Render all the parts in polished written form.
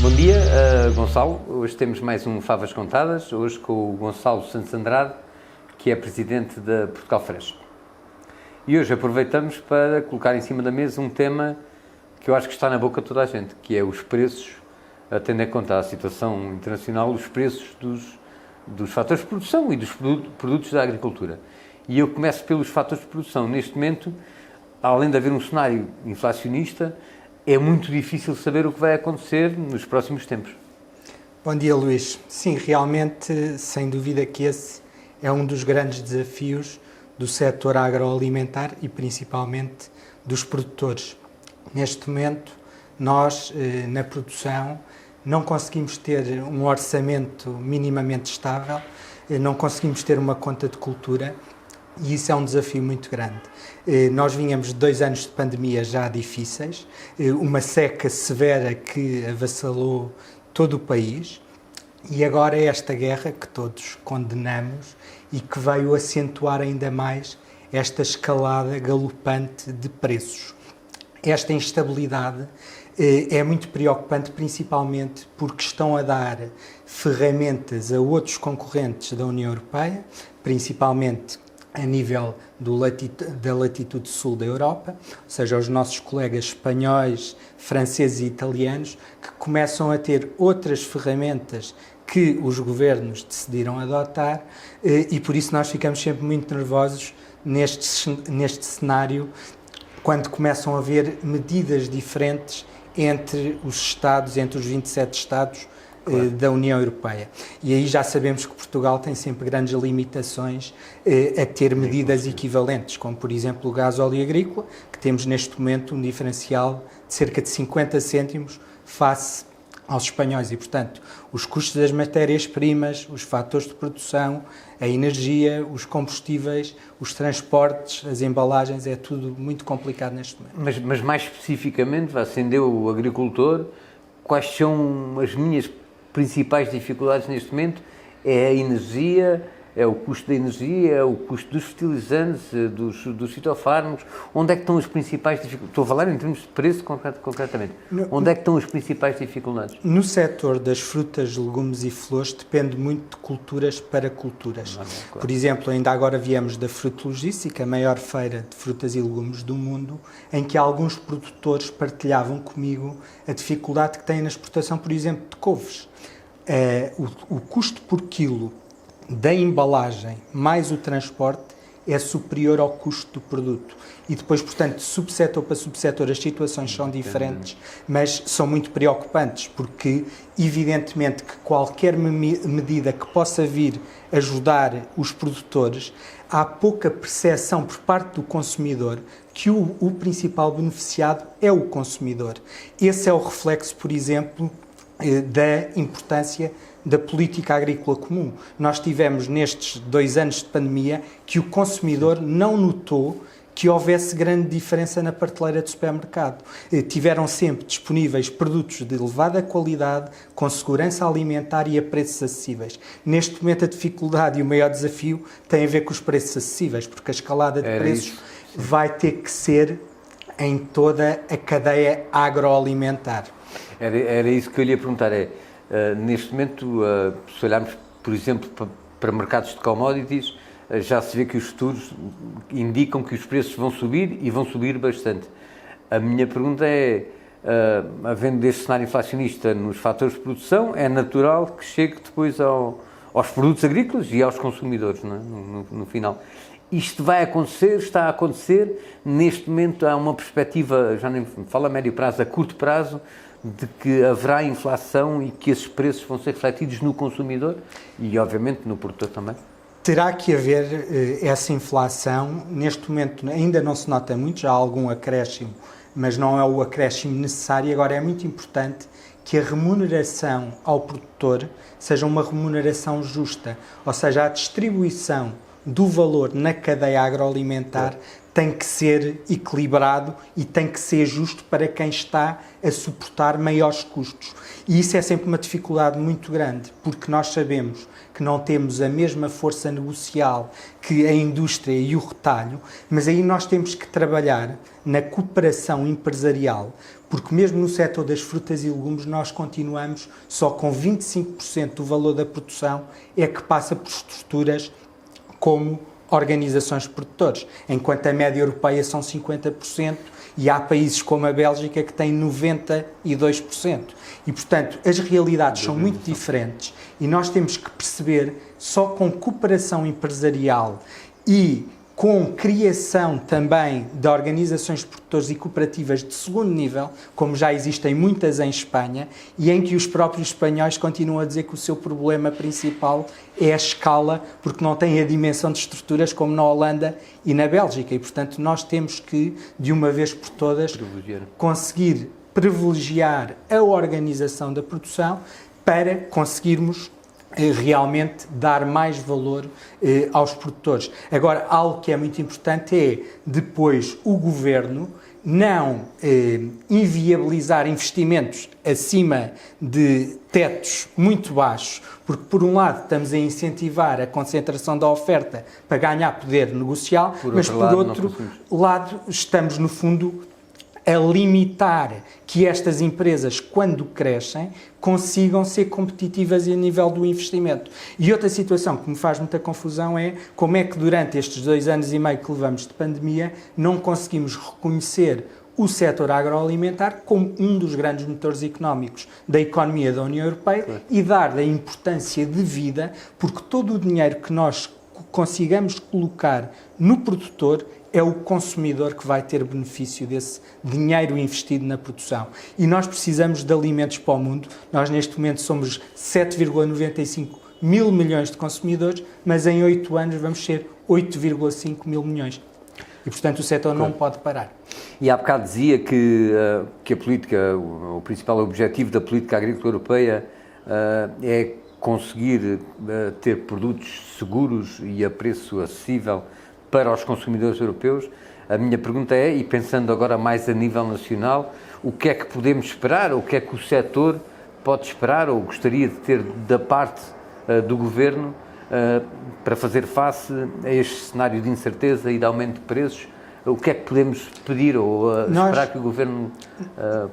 Bom dia, Gonçalo. Hoje temos mais um Favas Contadas, hoje com o Gonçalo Santos Andrade, que é presidente da Portugal Fresh. E hoje aproveitamos para colocar em cima da mesa um tema que eu acho que está na boca de toda a gente, que é os preços, tendo em conta a situação internacional, os preços dos fatores de produção e dos produtos da agricultura. E eu começo pelos fatores de produção. Neste momento, além de haver um cenário inflacionista, é muito difícil saber o que vai acontecer nos próximos tempos. Bom dia, Luís. Sim, realmente, sem dúvida que esse é um dos grandes desafios do setor agroalimentar e principalmente dos produtores. Neste momento, nós, na produção, não conseguimos ter um orçamento minimamente estável, não conseguimos ter uma conta de cultura. E isso é um desafio muito grande. Nós vínhamos de 2 anos de pandemia já difíceis, uma seca severa que avassalou todo o país, e agora é esta guerra que todos condenamos e que veio acentuar ainda mais esta escalada galopante de preços. Esta instabilidade é muito preocupante, principalmente porque estão a dar ferramentas a outros concorrentes da União Europeia, principalmente a nível da latitude sul da Europa, ou seja, os nossos colegas espanhóis, franceses e italianos, que começam a ter outras ferramentas que os governos decidiram adotar, e por isso nós ficamos sempre muito nervosos neste cenário, quando começam a haver medidas diferentes entre os Estados, entre os 27 Estados, claro, da União Europeia. E aí já sabemos que Portugal tem sempre grandes limitações a ter medidas equivalentes, como por exemplo o gás óleo agrícola, que temos neste momento um diferencial de cerca de 50 cêntimos face aos espanhóis e, portanto, os custos das matérias-primas, os fatores de produção, a energia, os combustíveis, os transportes, as embalagens, é tudo muito complicado neste momento. Mas mais especificamente, acendeu o agricultor, quais são as minhas principais dificuldades neste momento? É a energia, é o custo da energia, é o custo dos fertilizantes, dos fitofármacos. Onde é que estão as principais dificuldades? Estou a falar em termos de preço concretamente. Onde é que estão as principais dificuldades? No setor das frutas, legumes e flores depende muito de culturas para culturas. Claro. Por exemplo, ainda agora viemos da Frutologística, a maior feira de frutas e legumes do mundo, em que alguns produtores partilhavam comigo a dificuldade que têm na exportação, por exemplo, de couves. O custo por quilo da embalagem mais o transporte é superior ao custo do produto. E depois, portanto, de subsetor para subsetor, as situações são diferentes, mas são muito preocupantes, porque, evidentemente, que qualquer medida que possa vir ajudar os produtores, há pouca percepção por parte do consumidor que o principal beneficiado é o consumidor. Esse é o reflexo, por exemplo, da importância da política agrícola comum. Nós tivemos nestes 2 anos de pandemia que o consumidor não notou que houvesse grande diferença na prateleira do supermercado. Tiveram sempre disponíveis produtos de elevada qualidade, com segurança alimentar e a preços acessíveis. Neste momento a dificuldade e o maior desafio tem a ver com os preços acessíveis, porque a escalada de preços vai ter que ser em toda a cadeia agroalimentar. Era isso que eu lhe ia perguntar, neste momento, se olharmos, por exemplo, para mercados de commodities, já se vê que os futuros indicam que os preços vão subir e vão subir bastante. A minha pergunta é, havendo este cenário inflacionista nos fatores de produção, é natural que chegue depois aos produtos agrícolas e aos consumidores, não é? no final. Isto vai acontecer, está a acontecer, neste momento há uma perspectiva, já nem falo a médio prazo, a curto prazo, de que haverá inflação e que esses preços vão ser refletidos no consumidor e, obviamente, no produtor também? Terá que haver essa inflação. Neste momento ainda não se nota muito, já há algum acréscimo, mas não é o acréscimo necessário. Agora é muito importante que a remuneração ao produtor seja uma remuneração justa, ou seja, a distribuição do valor na cadeia agroalimentar tem que ser equilibrado e tem que ser justo para quem está a suportar maiores custos. E isso é sempre uma dificuldade muito grande, porque nós sabemos que não temos a mesma força negocial que a indústria e o retalho, mas aí nós temos que trabalhar na cooperação empresarial, porque mesmo no setor das frutas e legumes nós continuamos só com 25% do valor da produção é que passa por estruturas como organizações de produtores, enquanto a média europeia são 50% e há países como a Bélgica que têm 92%. E, portanto, as realidades são muito diferentes e nós temos que perceber, só com cooperação empresarial e com criação também de organizações de produtores e cooperativas de segundo nível, como já existem muitas em Espanha, e em que os próprios espanhóis continuam a dizer que o seu problema principal é a escala, porque não têm a dimensão de estruturas como na Holanda e na Bélgica. E, portanto, nós temos que, de uma vez por todas, conseguir privilegiar a organização da produção para conseguirmos realmente dar mais valor aos produtores. Agora, algo que é muito importante é, depois, o Governo não inviabilizar investimentos acima de tetos muito baixos, porque, por um lado, estamos a incentivar a concentração da oferta para ganhar poder negocial, mas, por outro lado, estamos, no fundo, a limitar que estas empresas, quando crescem, consigam ser competitivas a nível do investimento. E outra situação que me faz muita confusão é como é que durante estes 2 anos e meio que levamos de pandemia não conseguimos reconhecer o setor agroalimentar como um dos grandes motores económicos da economia da União Europeia e dar-lhe a importância devida, porque todo o dinheiro que nós consigamos colocar no produtor é o consumidor que vai ter benefício desse dinheiro investido na produção. E nós precisamos de alimentos para o mundo. Nós, neste momento, somos 7,95 mil milhões de consumidores, mas em 8 anos vamos ser 8,5 mil milhões. E, portanto, o setor não pode parar. E há bocado dizia que a política, o principal objetivo da política agrícola europeia é conseguir ter produtos seguros e a preço acessível para os consumidores europeus. A minha pergunta é, e pensando agora mais a nível nacional, o que é que podemos esperar, o que é que o setor pode esperar ou gostaria de ter da parte do Governo para fazer face a este cenário de incerteza e de aumento de preços? O que é que podemos pedir ou esperar que o Governo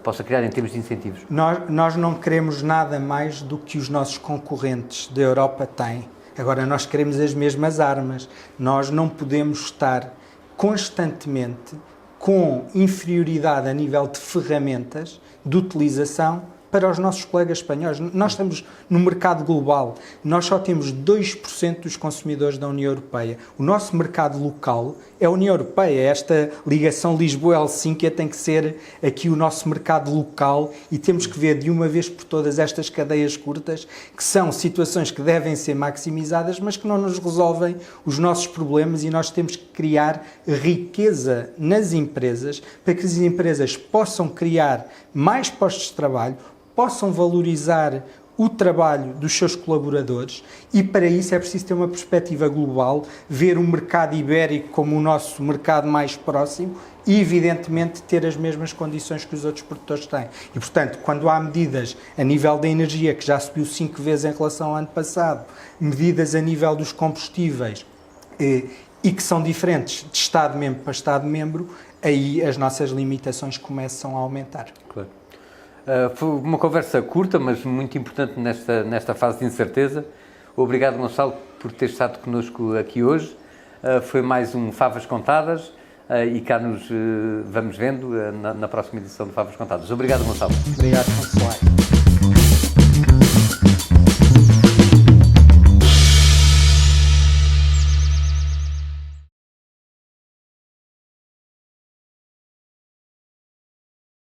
possa criar em termos de incentivos? Nós não queremos nada mais do que os nossos concorrentes da Europa têm. Agora, nós queremos as mesmas armas. Nós não podemos estar constantemente com inferioridade a nível de ferramentas de utilização para os nossos colegas espanhóis. Nós estamos no mercado global. Nós só temos 2% dos consumidores da União Europeia. O nosso mercado local é a União Europeia. Esta ligação Lisboa-Helsínquia tem que ser aqui o nosso mercado local e temos que ver de uma vez por todas estas cadeias curtas, que são situações que devem ser maximizadas, mas que não nos resolvem os nossos problemas, e nós temos que criar riqueza nas empresas para que as empresas possam criar mais postos de trabalho, possam valorizar o trabalho dos seus colaboradores, e para isso é preciso ter uma perspectiva global, ver o mercado ibérico como o nosso mercado mais próximo e, evidentemente, ter as mesmas condições que os outros produtores têm. E, portanto, quando há medidas a nível da energia, que já subiu 5 vezes em relação ao ano passado, medidas a nível dos combustíveis e que são diferentes de Estado-membro para Estado-membro, aí as nossas limitações começam a aumentar. Claro. Foi uma conversa curta, mas muito importante nesta fase de incerteza. Obrigado, Gonçalo, por ter estado connosco aqui hoje. Foi mais um Favas Contadas e cá nos vamos vendo na próxima edição de Favas Contadas. Obrigado, Gonçalo. Obrigado, Conselheiro.